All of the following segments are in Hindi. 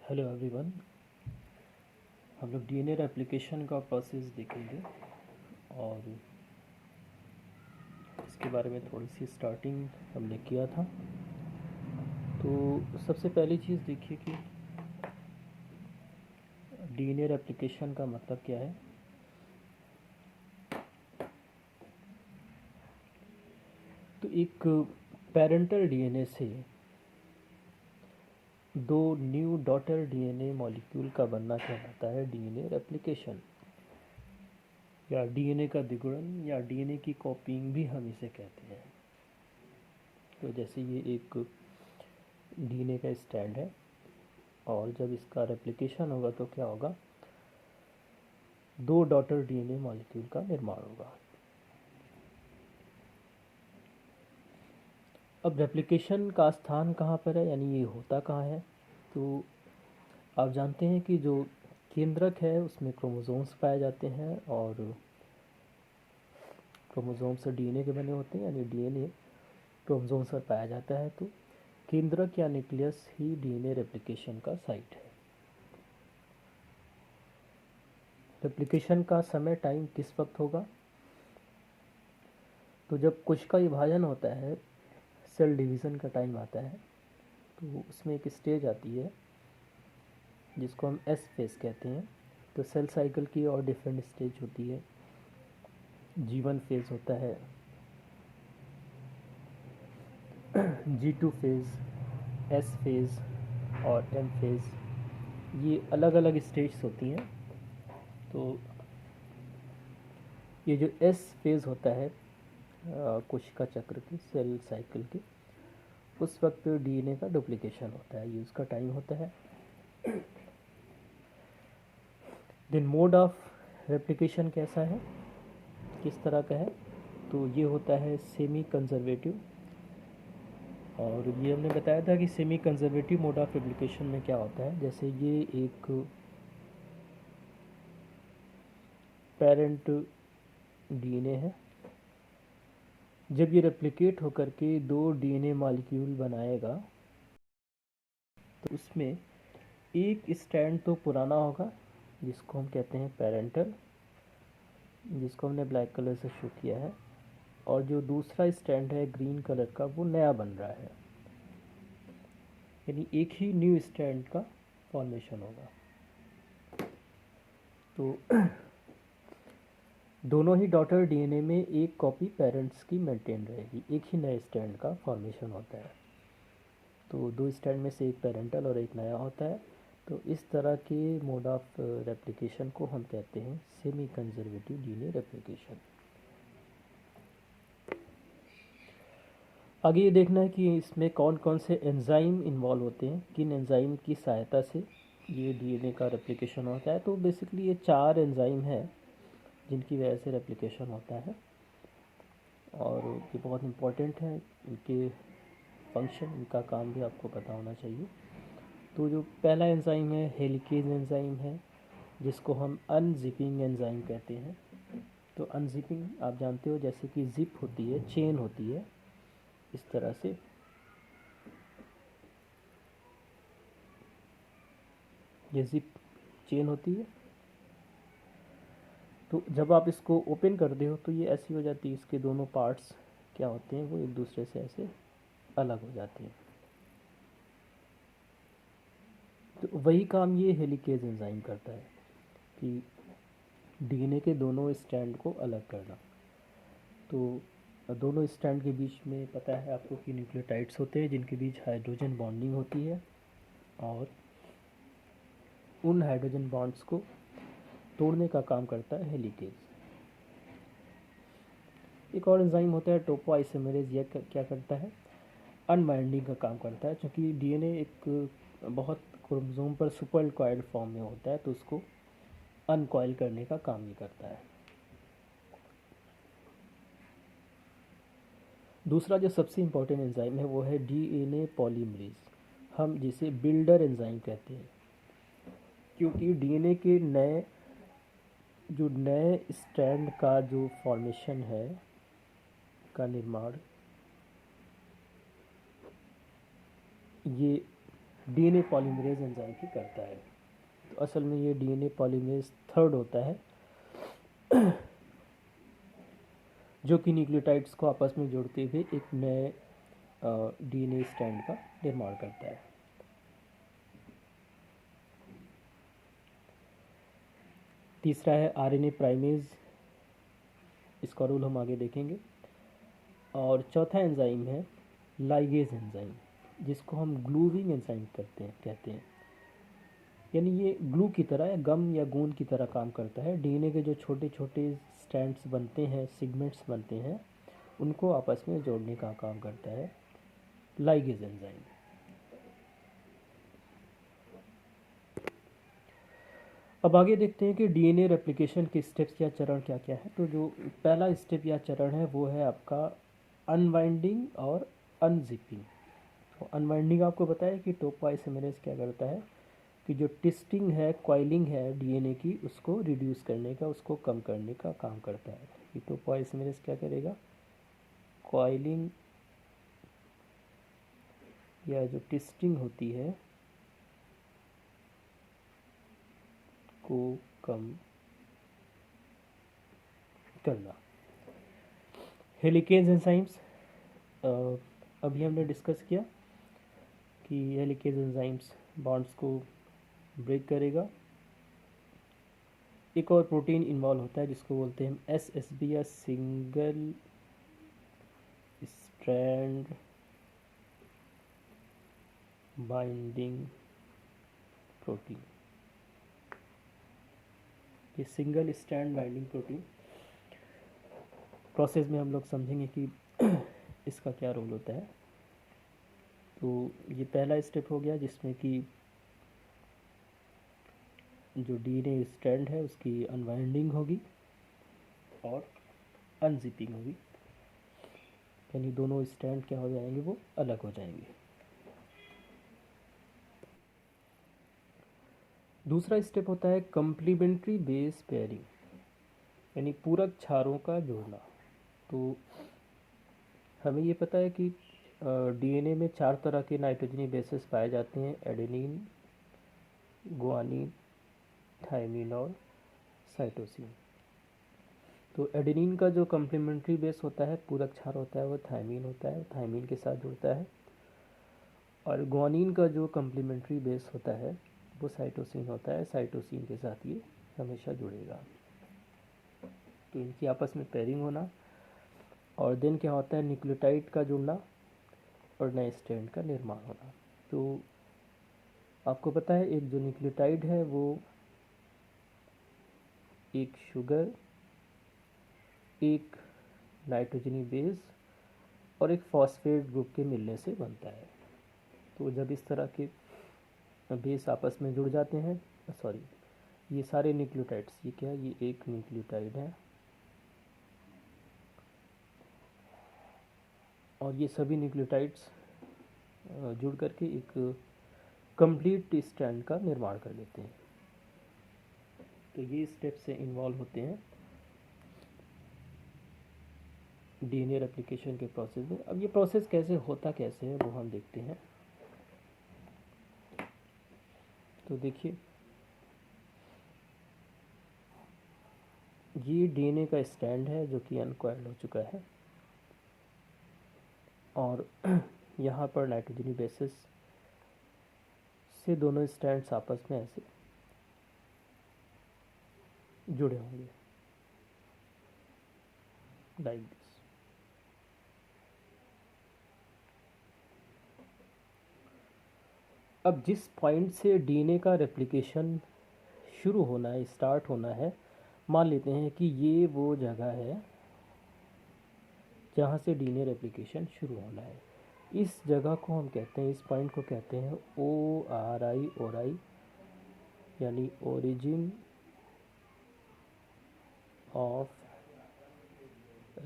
Hello everyone. हम लोग डीएनए रेप्लिकेशन का प्रोसेस देखेंगे और इसके बारे में थोड़ी सी स्टार्टिंग हमने किया था। तो सबसे पहली चीज़ देखिए कि डीएनए रेप्लिकेशन का मतलब क्या है। तो एक पेरेंटल डीएनए से दो न्यू डॉटर डीएनए मॉलिक्यूल का बनना कहलाता है डीएनए रेप्लिकेशन, या डीएनए का द्विगुणन, या डीएनए की कॉपिंग भी हम इसे कहते हैं। तो जैसे ये एक डीएनए का स्टैंड है और जब इसका रेप्लिकेशन होगा तो क्या होगा, दो डॉटर डीएनए मॉलिक्यूल का निर्माण होगा। अब रेप्लिकेशन का स्थान कहाँ पर है, यानी ये होता कहाँ है। तो आप जानते हैं कि जो केंद्रक है उसमें क्रोमोसोम्स पाए जाते हैं और क्रोमोसोम्स डीएनए के बने होते हैं, यानी डीएनए क्रोमोसोम्स पर पाया जाता है। तो केंद्रक या न्यूक्लियस ही डीएनए रेप्लिकेशन का साइट है। रेप्लिकेशन का समय टाइम किस वक्त होगा, तो जब कोशिका विभाजन होता है, सेल डिवीज़न का टाइम आता है, तो उसमें एक स्टेज आती है जिसको हम एस फेज कहते हैं। तो सेल साइकिल की और डिफरेंट स्टेज होती है। G1 फेज़ होता है, G2 फेज़, एस फेज़ और एम फेज़, ये अलग अलग स्टेज होती हैं। तो ये जो एस फेज़ होता है कोशिका चक्र की, सेल साइकिल की, उस वक्त डीएनए का डुप्लीकेशन होता है, ये उसका टाइम होता है। देन मोड ऑफ रेप्लिकेशन कैसा है, किस तरह का है, तो ये होता है सेमी कंजर्वेटिव। और ये हमने बताया था कि semi conservative mode of replication में क्या होता है। जैसे ये एक पेरेंट डीएनए है, जब ये रेप्लिकेट होकर के दो डीएनए मॉलिक्यूल बनाएगा तो उसमें एक स्ट्रैंड तो पुराना होगा जिसको हम कहते हैं पेरेंटल, जिसको हमने ब्लैक कलर से शो किया है, और जो दूसरा स्ट्रैंड है ग्रीन कलर का वो नया बन रहा है, यानी एक ही न्यू स्ट्रैंड का फॉर्मेशन होगा। तो दोनों ही डॉटर डीएनए में एक कॉपी पेरेंट्स की मेंटेन रहेगी, एक ही नए स्ट्रैंड का फॉर्मेशन होता है। तो दो स्ट्रैंड में से एक पेरेंटल और एक नया होता है। तो इस तरह के मोड ऑफ रेप्लिकेशन को हम कहते हैं सेमी कंजर्वेटिव डीएनए रेप्लिकेशन। आगे ये देखना है कि इसमें कौन कौन से एंजाइम इन्वॉल्व होते हैं, किन एंजाइम की सहायता से ये डीएनए का रेप्लिकेशन होता है। तो बेसिकली ये 4 एंजाइम हैं जिनकी वजह से रेप्लिकेशन होता है और ये बहुत इम्पोर्टेंट है। इनके फंक्शन, इनका काम भी आपको पता होना चाहिए। तो जो पहला एंजाइम है हेलिकेज एंजाइम है, जिसको हम अनजिपिंग एंजाइम कहते हैं। तो अनजिपिंग आप जानते हो, जैसे कि जिप होती है, चेन होती है, इस तरह से ये जिप चेन होती है। तो जब आप इसको ओपन करते हो तो ये ऐसी हो जाती है, इसके दोनों पार्ट्स क्या होते हैं वो एक दूसरे से ऐसे अलग हो जाते हैं। तो वही काम ये हेलिकेज एंजाइम करता है कि डीएनए के दोनों स्ट्रैंड को अलग करना। तो दोनों स्ट्रैंड के बीच में पता है आपको कि न्यूक्लियोटाइड्स होते हैं जिनके बीच हाइड्रोजन बॉन्डिंग होती है, और उन हाइड्रोजन बॉन्ड्स को तोड़ने का काम करता है हेलिकेज। एक और एंजाइम होता है टोपोआइसोमेरेज, यह क्या करता है, अनबाइंडिंग का काम करता है। क्योंकि डीएनए एक बहुत क्रोमोसोम पर सुपर कॉइल्ड फॉर्म में होता है, तो उसको अनकॉइल करने का काम ही करता है। दूसरा जो सबसे इम्पोर्टेंट एंजाइम है वो है डीएनए पॉलीमरेज, हम जिसे बिल्डर एंजाइम कहते हैं। क्योंकि डीएनए के नए स्ट्रैंड का जो फॉर्मेशन है, का निर्माण, ये डीएनए पॉलीमरेज एंजाइम ही करता है। तो असल में ये डीएनए पॉलीमरेज थर्ड होता है जो कि न्यूक्लियोटाइड्स को आपस में जोड़ते हुए एक नए डीएनए स्ट्रैंड का निर्माण करता है। तीसरा है आरएनए प्राइमेज, इसका रोल हम आगे देखेंगे। और चौथा एंजाइम है लाइगेज एंजाइम, जिसको हम ग्लूविंग एंजाइम कहते हैं। यानी ये ग्लू की तरह या गम या गोंद की तरह काम करता है। डीएनए के जो छोटे छोटे स्ट्रैंड्स बनते हैं, सेगमेंट्स बनते हैं, उनको आपस में जोड़ने का काम करता है लाइगेज एंजाइम। अब आगे देखते हैं कि डीएनए रेप्लिकेशन के स्टेप्स या चरण क्या क्या है। तो जो पहला स्टेप या चरण है वो है आपका अनवाइंडिंग और अनजिपिंग। तो अनवाइंडिंग आपको पता है कि टोपोआइसोमेरेज क्या करता है कि जो ट्विस्टिंग है, कॉइलिंग है डीएनए की, उसको रिड्यूस करने का, उसको कम करने का काम करता है। कि टोपोआइसोमेरेज क्या करेगा, कॉइलिंग या जो ट्विस्टिंग होती है को कम करना। हेलिकेज एंजाइम्स अभी हमने डिस्कस किया कि हेलिकेज एंजाइम्स बॉन्ड्स को ब्रेक करेगा। एक और प्रोटीन इन्वॉल्व होता है जिसको बोलते हैं एसएसबी या सिंगल स्ट्रैंड बाइंडिंग प्रोटीन। ये single strand binding protein process में हम लोग समझेंगे कि इसका क्या रोल होता है। तो ये पहला स्टेप हो गया जिसमें कि जो डीएनए स्ट्रैंड है उसकी अनवाइंडिंग होगी और अनजिपिंग होगी, यानी दोनों स्ट्रैंड क्या हो जाएंगे, वो अलग हो जाएंगे। दूसरा स्टेप होता है कम्प्लीमेंट्री बेस पेयरिंग, यानी पूरक क्षारों का जोड़ना। तो हमें ये पता है कि डीएनए में 4 तरह के नाइट्रोजनी बेसेस पाए जाते हैं, एडेनिन, गुआनिन, थाइमिन और साइटोसिन। तो एडेनिन का जो कम्प्लीमेंट्री बेस होता है, पूरक क्षार होता है, वो थाइमिन होता है, थाइमिन के साथ जुड़ता है। और गुआनिन का जो कम्प्लीमेंट्री बेस होता है वो साइटोसिन होता है, साइटोसिन के साथ ये हमेशा जुड़ेगा। तो इनकी आपस में पेयरिंग होना, और देन क्या होता है न्यूक्लियोटाइड का जुड़ना और नए स्ट्रैंड का निर्माण होना। तो आपको पता है एक जो न्यूक्लियोटाइड है वो एक शुगर, एक नाइट्रोजनी बेस और एक फॉस्फेट ग्रुप के मिलने से बनता है। तो जब इस तरह के बेस आपस में जुड़ जाते हैं, सॉरी ये सारे न्यूक्लियोटाइड्स, ये क्या है, ये एक न्यूक्लियोटाइड है और ये सभी न्यूक्लियोटाइड्स जुड़ करके एक कंप्लीट स्ट्रैंड का निर्माण कर लेते हैं। तो ये स्टेप से इन्वॉल्व होते हैं डीएनए रेप्लिकेशन के प्रोसेस में। अब ये प्रोसेस कैसे होता कैसे है वो हम देखते हैं। तो देखिए ये डीएनए का स्ट्रैंड है जो कि अनकॉइल्ड हो चुका है और यहाँ पर नाइट्रोजनी बेसिस से दोनों स्ट्रैंड्स आपस में ऐसे जुड़े होंगे लाइक दिस। अब जिस पॉइंट से डीएनए का रेप्लिकेशन शुरू होना है, स्टार्ट होना है, मान लेते हैं कि ये वो जगह है जहाँ से डीएनए रेप्लिकेशन शुरू होना है। इस जगह को हम कहते हैं, इस पॉइंट को कहते हैं ORI, यानी ओरिजिन ऑफ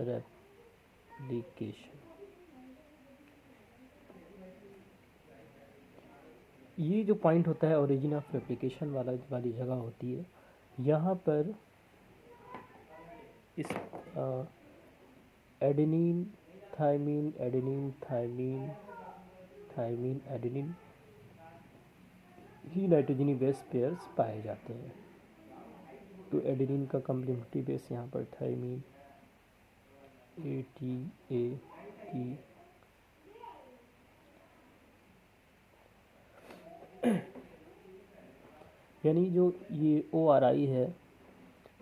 रेप्लिकेशन। ये जो पॉइंट होता है ओरिजिन ऑफ रेप्लिकेशन वाली जगह होती है। यहाँ पर इस adenine thymine, adenine thymine, thymine adenine ही नाइट्रोजनी बेस पेयर्स पाए जाते हैं। तो एडेनिन का कम्प्लीमेंट्री बेस यहाँ पर थाइमीन ATAT, यानी जो ये ORI है,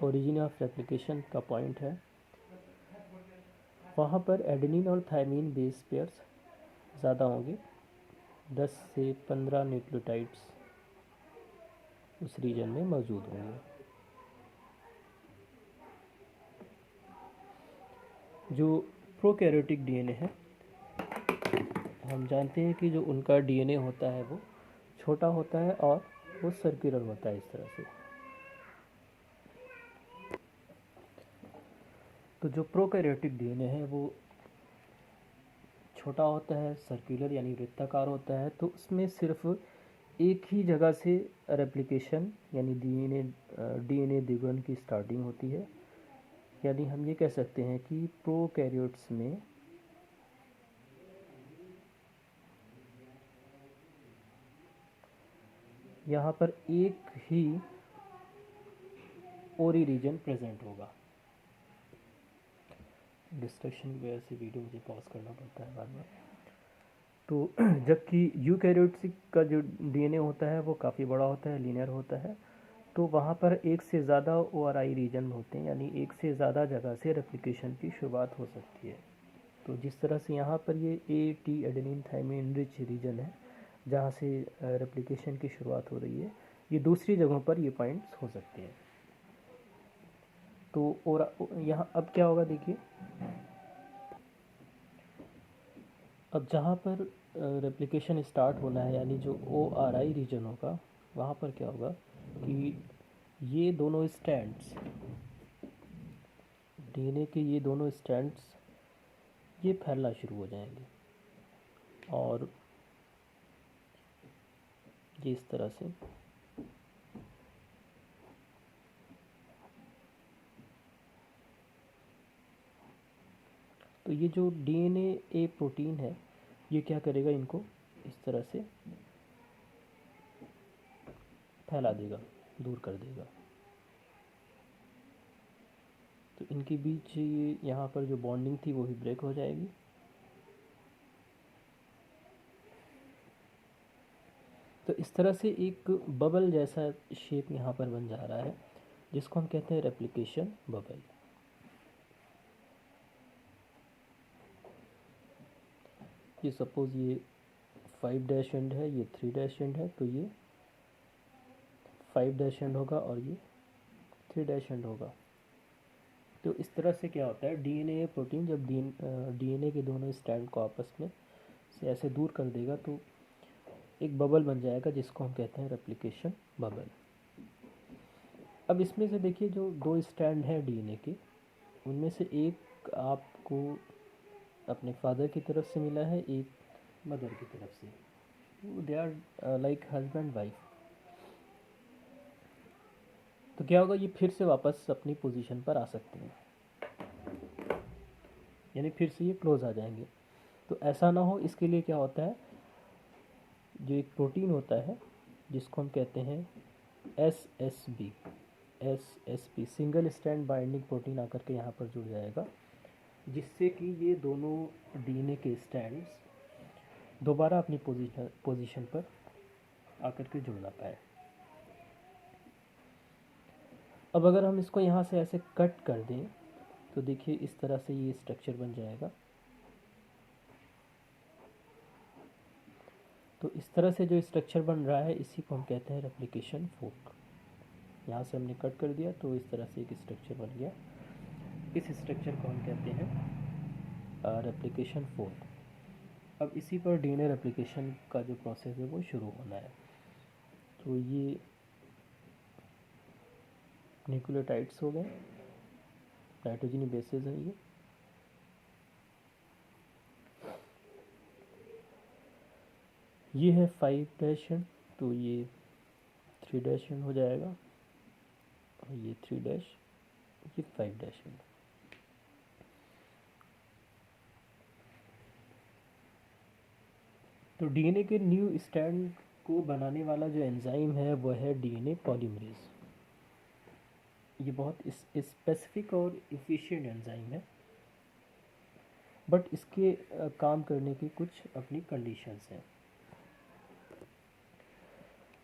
ओरिजिन ऑफ रेप्लिकेशन का पॉइंट है, वहाँ पर एडेनिन और थाइमीन बेस पेयर्स ज़्यादा होंगे, 10 से 15 न्यूक्लियोटाइड्स उस रीजन में मौजूद होंगे। जो प्रोकैरियोटिक डीएनए है, हम जानते हैं कि जो उनका डीएनए होता है वो छोटा होता है और वो सर्कुलर होता है इस तरह से। तो जो प्रोकैरियोटिक डीएनए है वो छोटा होता है, सर्कुलर यानी वृत्ताकार होता है। तो उसमें सिर्फ एक ही जगह से रेप्लिकेशन यानी डीएनए द्विगुणन की स्टार्टिंग होती है। यानी हम ये कह सकते हैं कि प्रोकैरियोट्स में यहाँ पर एक ही ओरी रीजन प्रेजेंट होगा। डिस्ट्रक्शन की वजह से वीडियो मुझे पॉज करना पड़ता है बार बार। तो जबकि यूकैरियोट्स का जो डीएनए होता है वो काफ़ी बड़ा होता है, लीनियर होता है। तो वहाँ पर एक से ज़्यादा ORI रीजन होते हैं, यानी एक से ज़्यादा जगह से रेप्लिकेशन की शुरुआत हो सकती है। तो जिस तरह से यहाँ पर ये AT adenine thymine rich region है जहाँ से रेप्लिकेशन की शुरुआत हो रही है, ये दूसरी जगहों पर ये पॉइंट्स हो सकते हैं। तो और यहाँ अब क्या होगा देखिए, अब जहाँ पर रेप्लिकेशन स्टार्ट होना है यानी जो ORI रीजन होगा, वहाँ पर क्या होगा कि ये दोनों स्टैंड्स, डीएनए के ये दोनों स्टैंड्स ये फैलना शुरू हो जाएंगे और ये इस तरह से तो ये जो DNA प्रोटीन है ये क्या करेगा, इनको इस तरह से फैला देगा, दूर कर देगा। तो इनके बीच ये यहाँ पर जो बॉन्डिंग थी वो भी ब्रेक हो जाएगी। तो इस तरह से एक बबल जैसा शेप यहाँ पर बन जा रहा है जिसको हम कहते हैं रेप्लिकेशन बबल। ये सपोज ये 5 डैश एंड है, ये 3 डैश एंड है, तो ये 5 डैश एंड होगा और ये 3 डैश एंड होगा। तो इस तरह से क्या होता है, डीएनए प्रोटीन जब डीएनए के दोनों स्टैंड को आपस में से ऐसे दूर कर देगा तो एक बबल बन जाएगा जिसको हम कहते हैं रेप्लिकेशन बबल। अब इसमें से देखिए जो दो स्टैंड हैं डीएनए के, उनमें से एक आपको अपने फादर की तरफ से मिला है, एक मदर की तरफ से। They are like husband wife. तो क्या होगा, ये फिर से वापस अपनी पोजीशन पर आ सकते हैं, यानी फिर से ये क्लोज आ जाएंगे। तो ऐसा ना हो इसके लिए क्या होता है, जो एक प्रोटीन होता है जिसको हम कहते हैं SSB single strand binding protein आकर के यहाँ पर जुड़ जाएगा, जिससे कि ये दोनों डीएनए के स्ट्रैंड्स दोबारा अपनी पोजीशन पर आकर के जुड़ ना पाए। अब अगर हम इसको यहाँ से ऐसे कट कर दें तो देखिए इस तरह से ये स्ट्रक्चर बन जाएगा। तो इस तरह से जो स्ट्रक्चर बन रहा है इसी को हम कहते हैं रेप्लिकेशन फोर्क। यहाँ से हमने कट कर दिया तो इस तरह से एक स्ट्रक्चर बन गया। इस स्ट्रक्चर को हम कहते हैं रेप्लिकेशन फोर्क। अब इसी पर डीएनए रेप्लिकेशन का जो प्रोसेस है वो शुरू होना है। तो ये न्यूक्लियोटाइड्स हो गए, नाइट्रोजनी बेसेस हैं ये है 5 डैश एंड, तो ये 3 डैश एंड हो जाएगा और ये 3 डैश, ये 5 डैश एंड। तो डीएनए के न्यू स्टैंड को बनाने वाला जो एंजाइम है वो है डीएनए पॉलीमरेज। ये बहुत स्पेसिफिक और इफ़िशिएंट एंजाइम है, बट इसके काम करने की कुछ अपनी कंडीशंस हैं।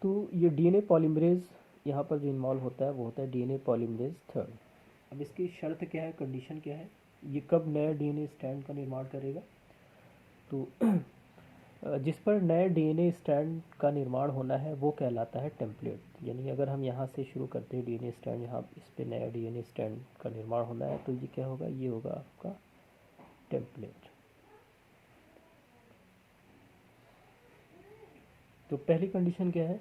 तो ये डीएनए पॉलीमरेज यहाँ पर जो इन्वॉल्व होता है वो होता है डीएनए पॉलीमरेज थर्ड। अब इसकी शर्त क्या है, कंडीशन क्या है, ये कब नया डीएनए स्ट्रैंड का निर्माण करेगा? तो जिस पर नए डीएनए स्ट्रैंड का निर्माण होना है वो कहलाता है टेम्पलेट। यानी अगर हम यहाँ से शुरू करते हैं डीएनए स्ट्रैंड, यहाँ इस पे नया डीएनए स्ट्रैंड का निर्माण होना है, तो ये क्या होगा, ये होगा आपका टेम्पलेट। तो पहली कंडीशन क्या है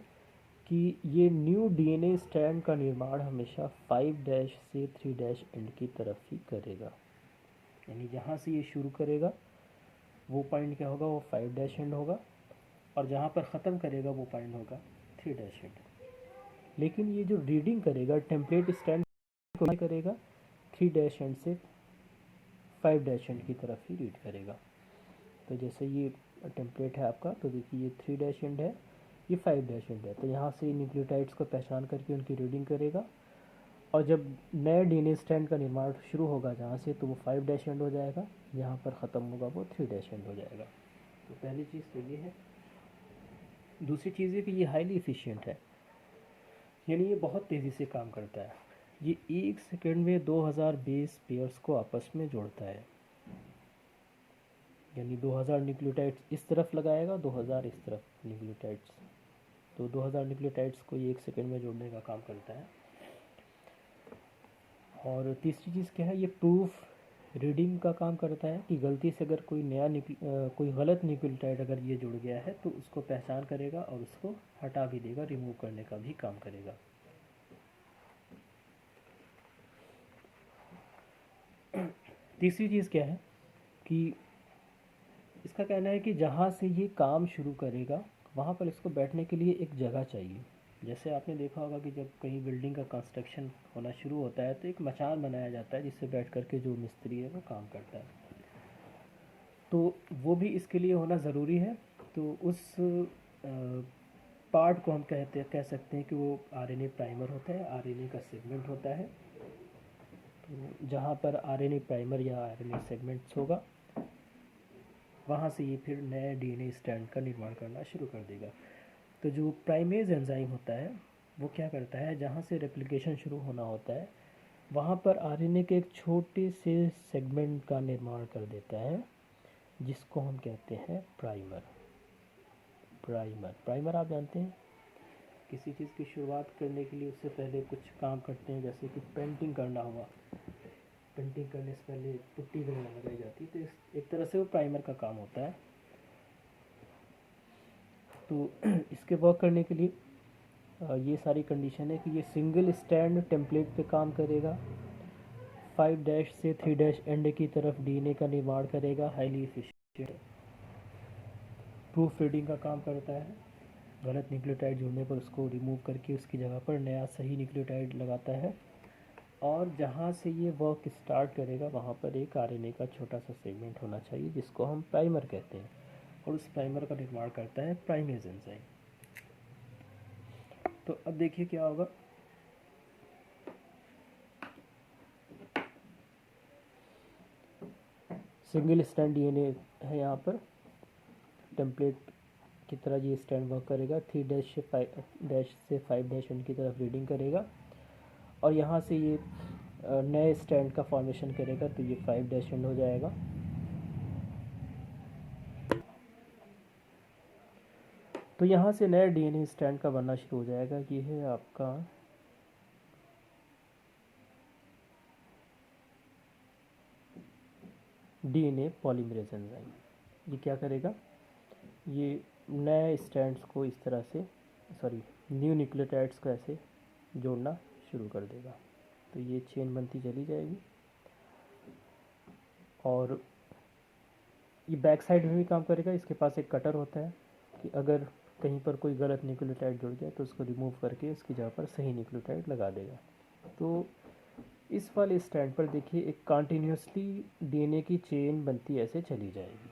कि ये न्यू डीएनए स्ट्रैंड का निर्माण हमेशा 5' से 3' एंड की तरफ ही करेगा। यानी जहाँ से ये शुरू करेगा वो पॉइंट क्या होगा, वो 5' एंड होगा, और जहाँ पर ख़त्म करेगा वो पॉइंट होगा 3' एंड। लेकिन ये जो रीडिंग करेगा टेम्पलेट स्ट्रैंड को करेगा 3' एंड से 5' एंड की तरफ ही रीड करेगा। तो जैसे ये टेम्पलेट है आपका, तो देखिए ये 3' एंड है, ये 5' एंड है, तो यहाँ से न्यूक्लियोटाइड्स को पहचान करके उनकी रीडिंग करेगा, और जब नए डीएनए स्ट्रैंड का निर्माण शुरू होगा जहाँ से, तो वो 5' एंड हो जाएगा, जहाँ पर ख़त्म होगा वो 3' एंड हो जाएगा। तो पहली चीज़ तो ये है। दूसरी चीज़ है कि ये हाईली एफिशिएंट है, यानी ये बहुत तेज़ी से काम करता है। ये 1 सेकेंड में 2000 बेस पेयर्स को आपस में जोड़ता है। यानी 2000 न्यूक्लियोटाइड्स इस तरफ लगाएगा, 2000 इस तरफ न्यूक्लियोटाइड्स, तो 2000 न्यूक्लियोटाइड्स को ये 1 सेकेंड में जोड़ने का काम करता है। और तीसरी चीज़ क्या है, ये प्रूफ रीडिंग का काम करता है कि गलती से अगर कोई गलत न्यूक्लियोटाइड अगर ये जुड़ गया है तो उसको पहचान करेगा और उसको हटा भी देगा, रिमूव करने का भी काम करेगा। तीसरी चीज़ क्या है कि इसका कहना है कि जहाँ से ये काम शुरू करेगा वहाँ पर इसको बैठने के लिए एक जगह चाहिए। जैसे आपने देखा होगा कि जब कहीं बिल्डिंग का कंस्ट्रक्शन होना शुरू होता है तो एक मचान बनाया जाता है जिससे बैठ करके जो मिस्त्री है वो काम करता है, तो वो भी इसके लिए होना ज़रूरी है। तो उस पार्ट को हम कह सकते हैं कि वो आरएनए प्राइमर होता है, आरएनए का सेगमेंट होता है। तो जहाँ पर आरएनए प्राइमर या आरएनए सेगमेंट्स होगा वहाँ से ये फिर नए डीएनए स्ट्रैंड का निर्माण करना शुरू कर देगा। तो जो प्राइमेज एंजाइम होता है वो क्या करता है, जहाँ से रेप्लिकेशन शुरू होना होता है वहाँ पर आरएनए के एक छोटे से सेगमेंट का निर्माण कर देता है, जिसको हम कहते हैं प्राइमर। प्राइमर आप जानते हैं, किसी चीज़ की शुरुआत करने के लिए उससे पहले कुछ काम करते हैं, जैसे कि पेंटिंग करना हुआ, पेंटिंग करने से पहले पुट्टी वगैरह लगाई जाती है, तो एक तरह से वो प्राइमर का काम होता है। तो इसके वर्क करने के लिए ये सारी कंडीशन है कि ये सिंगल स्टैंड टेम्पलेट पे काम करेगा, 5' से 3' एंड की तरफ डीएनए का निर्माण करेगा, हाईली एफिशिएंट, प्रूफ रीडिंग का काम करता है, गलत न्यूक्लियोटाइड जुड़ने पर उसको रिमूव करके उसकी जगह पर नया सही न्यूक्लियोटाइड लगाता है, और जहाँ से ये वर्क स्टार्ट करेगा वहाँ पर एक आरएनए का छोटा सा सेगमेंट होना चाहिए जिसको हम प्राइमर कहते हैं, और उस प्राइमर का निर्माण करता है प्राइमेज एंजाइम। तो अब देखिए क्या होगा, सिंगल स्ट्रैंड डीएनए है यहाँ पर, टेम्पलेट की तरह ये स्टैंड वर्क करेगा, 3' से 5' एंड की तरफ रीडिंग करेगा, और यहाँ से ये नए स्टैंड का फॉर्मेशन करेगा, तो ये 5' एंड हो जाएगा। तो यहाँ से नया डीएनए स्टैंड का बनना शुरू हो जाएगा। ये है आपका डीएनए पॉलीमरेज एंजाइम। ये क्या करेगा, ये नए स्टैंड्स को इस तरह से, न्यू न्यूक्लियोटाइड्स को ऐसे जोड़ना शुरू कर देगा, तो ये चेन बनती चली जाएगी। और ये बैक साइड में भी काम करेगा, इसके पास एक कटर होता है कि अगर कहीं पर कोई गलत न्यूक्लियोटाइड जुड़ जाए तो उसको रिमूव करके उसकी जगह पर सही न्यूक्लियोटाइड लगा देगा। तो इस वाले स्टैंड पर देखिए एक कंटिन्यूसली डीएनए की चेन बनती ऐसे चली जाएगी,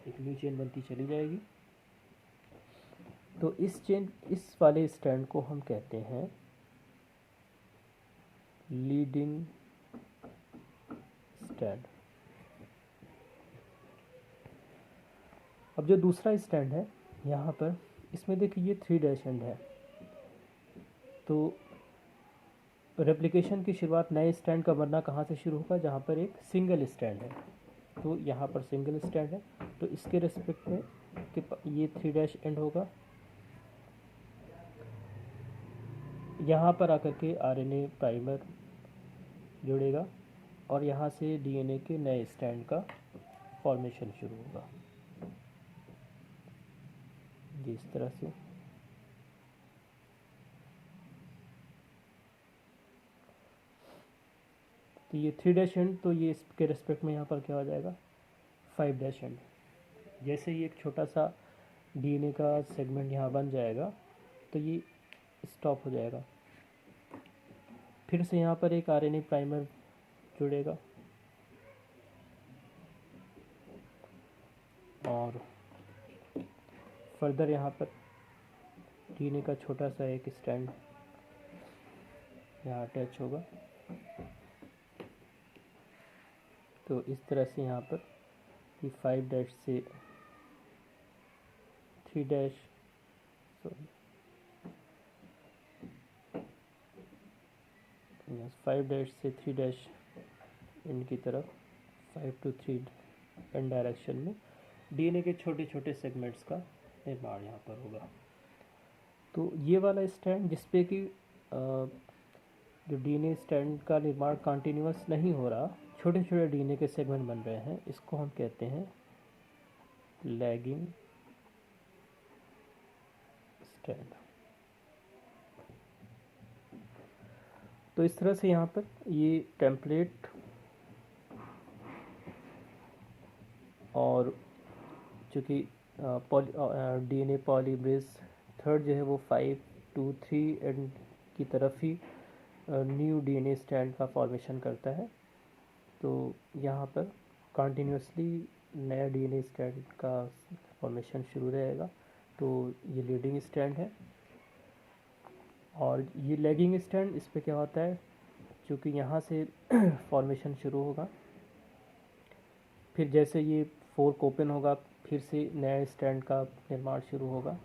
एक न्यू चेन बनती चली जाएगी। तो इस वाले स्ट्रैंड को हम कहते हैं लीडिंग स्ट्रैंड। अब जो दूसरा स्ट्रैंड है यहाँ पर, इसमें देखिए ये 3' एंड है, तो रेप्लिकेशन की शुरुआत नए स्ट्रैंड का बनना कहाँ से शुरू होगा, जहाँ पर एक सिंगल स्ट्रैंड है। तो यहाँ पर सिंगल स्ट्रैंड है, तो इसके रेस्पेक्ट में ये 3' एंड होगा। यहाँ पर आकर के आरएनए प्राइमर जुड़ेगा और यहाँ से डीएनए के नए स्ट्रैंड का फॉर्मेशन शुरू होगा, जिस तरह से। तो ये 3' एंड, तो ये इसके रेस्पेक्ट में यहाँ पर क्या हो जाएगा, 5' एंड। जैसे ही एक छोटा सा डीएनए का सेगमेंट यहाँ बन जाएगा तो ये स्टॉप हो जाएगा। फिर से यहाँ पर एक आरएनए प्राइमर जुड़ेगा और फर्दर यहाँ पर डीएनए का छोटा सा एक स्ट्रैंड यहाँ अटैच होगा। तो इस तरह से यहाँ पर 5' से 3' सॉरी 5' से 3' एंड की तरफ 5 to 3 एंड डायरेक्शन में डीएनए के छोटे छोटे सेगमेंट्स का निर्माण यहाँ पर होगा। तो ये वाला स्ट्रैंड जिसपे कि जो डीएनए स्ट्रैंड का निर्माण कंटिन्यूअस नहीं हो रहा, छोटे छोटे डीएनए के सेगमेंट बन रहे हैं, इसको हम कहते हैं लैगिंग स्ट्रैंड। तो इस तरह से यहाँ पर ये टेम्पलेट और चूँकि डीएनए पॉलीमरेज थर्ड जो है वो 5 to 3 एंड की तरफ ही न्यू डीएनए स्ट्रैंड का फॉर्मेशन करता है। तो यहाँ पर कंटिन्यूसली नया डीएनए स्ट्रैंड का फॉर्मेशन शुरू रहेगा। तो ये लीडिंग स्ट्रैंड है और ये लैगिंग स्ट्रैंड, इस पे क्या होता है, क्योंकि यहाँ से फॉर्मेशन शुरू होगा, फिर जैसे ये फोर्क ओपन होगा फिर से नया स्ट्रैंड का निर्माण शुरू होगा।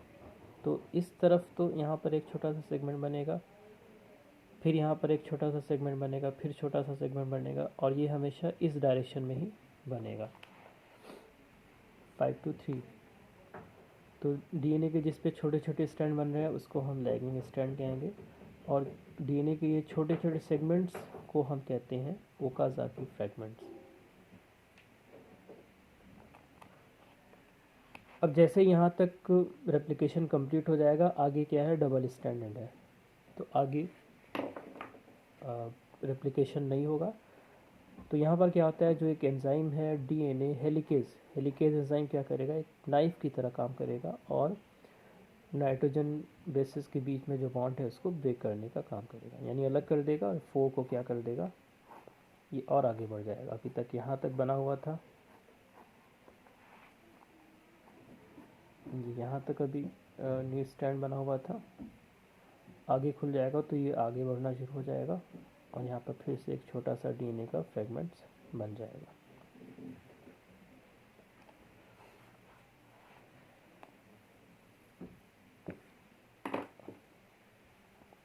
तो इस तरफ तो यहाँ पर एक छोटा सा सेगमेंट बनेगा, फिर यहाँ पर एक छोटा सा सेगमेंट बनेगा, फिर छोटा सा सेगमेंट बनेगा और ये हमेशा इस डायरेक्शन में ही बनेगा 5 to 3। तो डीएनए के जिस पे छोटे छोटे स्ट्रैंड बन रहे हैं उसको हम लैगिंग स्ट्रैंड कहेंगे और डीएनए के ये छोटे छोटे सेगमेंट्स को हम कहते हैं ओकाज़ाकी फ्रैगमेंट्स। अब जैसे यहाँ तक रेप्लिकेशन कंप्लीट हो जाएगा, आगे क्या है, डबल स्ट्रैंडेड है, तो आगे रेप्लिकेशन नहीं होगा। तो यहाँ पर क्या होता है, जो एक एंजाइम है डीएनए हेलिकेज एंजाइम क्या करेगा, एक नाइफ की तरह काम करेगा और नाइट्रोजन बेसिस के बीच में जो बॉन्ड है उसको ब्रेक करने का काम करेगा, यानी अलग कर देगा और 4 को क्या कर देगा, ये और आगे बढ़ जाएगा। अभी तक यहाँ तक बना हुआ था, यहाँ तक अभी न्यू स्ट्रैंड बना हुआ था, आगे खुल जाएगा तो ये आगे बढ़ना शुरू हो जाएगा और यहाँ पर फिर से एक छोटा सा डीएनए का फ्रेगमेंट्स बन जाएगा।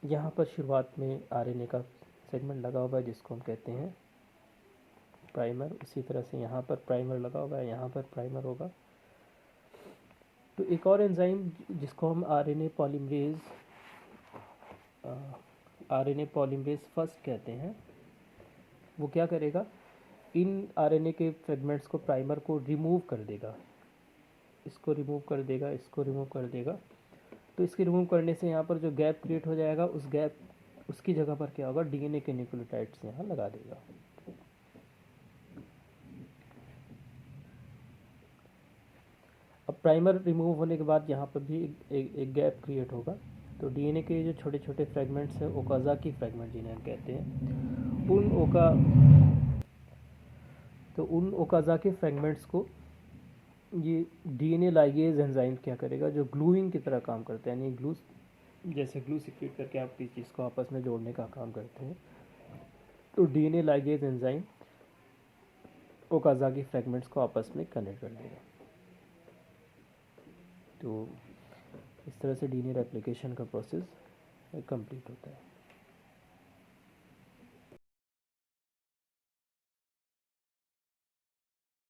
यहाँ पर शुरुआत में आरएनए का सेगमेंट लगा हुआ है जिसको हम कहते हैं प्राइमर। उसी तरह से यहाँ पर प्राइमर लगा हुआ है, यहाँ पर प्राइमर होगा। तो एक और एंजाइम जिसको हम आरएनए पॉलीमरेज फर्स्ट कहते हैं, वो क्या करेगा, इन आरएनए के फ्रेगमेंट्स को, प्राइमर को रिमूव कर देगा, इसको रिमूव कर देगा, इसको रिमूव कर देगा। तो इसके रिमूव करने से यहाँ पर जो गैप क्रिएट हो जाएगा, उस गैप, उसकी जगह पर क्या होगा, डीएनए के न्यूक्लियोटाइड्स यहाँ लगा देगा। अब प्राइमर रिमूव होने के बाद यहाँ पर भी एक गैप क्रिएट होगा। तो डीएनए के जो छोटे छोटे फ्रेगमेंट्स हैं, ओकाज़ाकी फ्रेगमेंट जिन्हें हम कहते हैं, उन ओकाज़ाकी फ्रेगमेंट्स को ये डीएनए लाइगेज एंजाइम क्या करेगा, जो ग्लूइंग की तरह काम करते हैं, यानी ग्लू जैसे ग्लू सिक्रेट करके आप किसी चीज़ को आपस में जोड़ने का काम करते हैं, तो DNA ligase enzyme Okazaki fragments को आपस में कनेक्ट कर देगा। तो इस तरह से डीएनए रेप्लिकेशन का प्रोसेस कंप्लीट होता है।